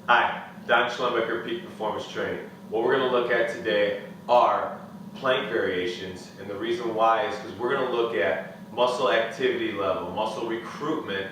Hi, Don Schlembecker, Peak Performance Training. What we're going to look at today are plank variations, and the reason why is because we're going to look at muscle activity level, muscle recruitment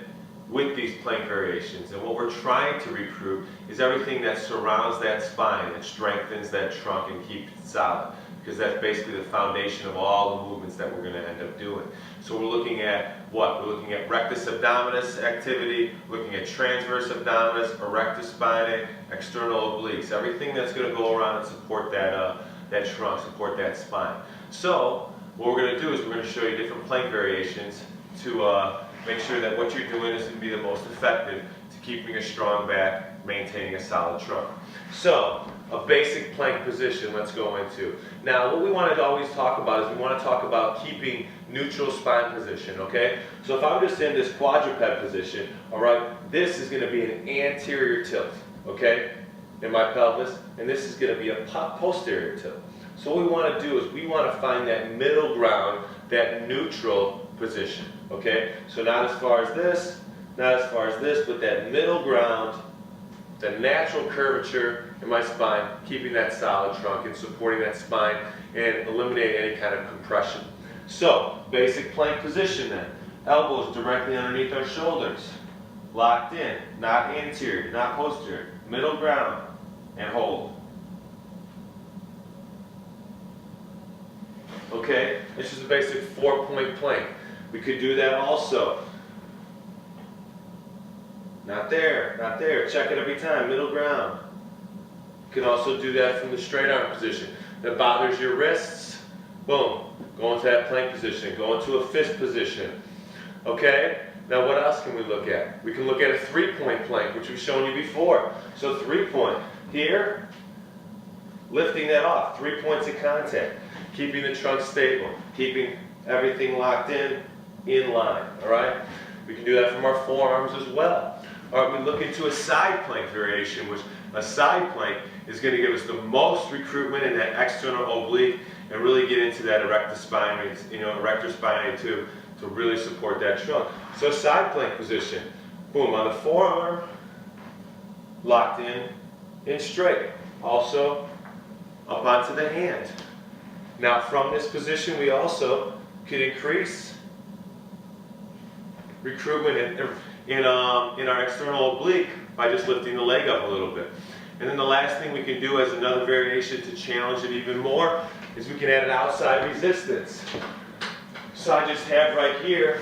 with these plank variations. And what we're trying to recruit is everything that surrounds that spine, that strengthens that trunk and keeps it solid, because that's basically the foundation of all the movements that we're going to end up doing. So we're looking at what? We're looking at rectus abdominis activity, looking at transverse abdominis, erectus spinae, external obliques, everything that's going to go around and support that trunk, support that spine. So what we're going to do is we're going to show you different plank variations to make sure that what you're doing is going to be the most effective to keeping a strong back, maintaining a solid trunk. So, a basic plank position let's go into. Now, what we want to always talk about is we want to talk about keeping neutral spine position, okay? So if I'm just in this quadruped position, all right, this is going to be an anterior tilt, okay, in my pelvis, and this is going to be a posterior tilt. So what we want to do is we want to find that middle ground, that neutral position, okay? So not as far as this, not as far as this, but that middle ground, the natural curvature in my spine, keeping that solid trunk and supporting that spine and eliminating any kind of compression. So, basic plank position then. Elbows directly underneath our shoulders. Locked in, not anterior, not posterior. Middle ground, and hold. Okay, this is a basic 4-point plank. We could do that also. Not there, not there. Check it every time, middle ground. You can also do that from the straight arm position. If it bothers your wrists, boom, go into that plank position, go into a fist position. Okay, now what else can we look at? We can look at a 3-point plank, which we've shown you before. So 3-point, here, lifting that off, 3 points of contact, keeping the trunk stable, keeping everything locked in line, all right? We can do that from our forearms as well. All right, we look into a side plank variation, which a side plank is going to give us the most recruitment in that external oblique and really get into that erectus spinae, erector spinae to really support that trunk. So side plank position, boom, on the forearm, locked in straight. Also, up onto the hand. Now from this position, we also could increase recruitment in our external oblique by just lifting the leg up a little bit. And then the last thing we can do as another variation to challenge it even more is we can add an outside resistance. So I just have right here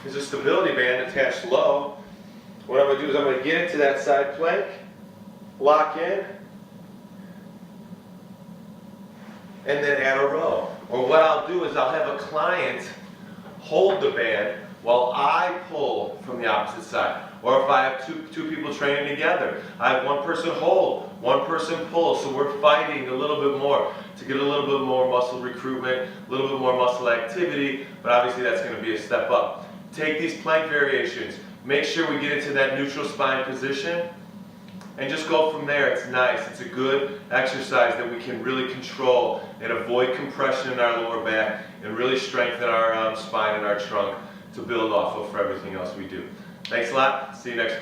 is a stability band attached low. What I'm going to do is I'm going to get into that side plank, lock in, and then add a row. Or what I'll do is I'll have a client hold the band while I pull from the opposite side. Or if I have two people training together, I have one person hold, one person pull, so we're fighting a little bit more to get a little bit more muscle recruitment, a little bit more muscle activity, but obviously that's going to be a step up. Take these plank variations, make sure we get into that neutral spine position, and just go from there. It's nice. It's a good exercise that we can really control and avoid compression in our lower back and really strengthen our spine and our trunk to build off of for everything else we do. Thanks a lot. See you next week.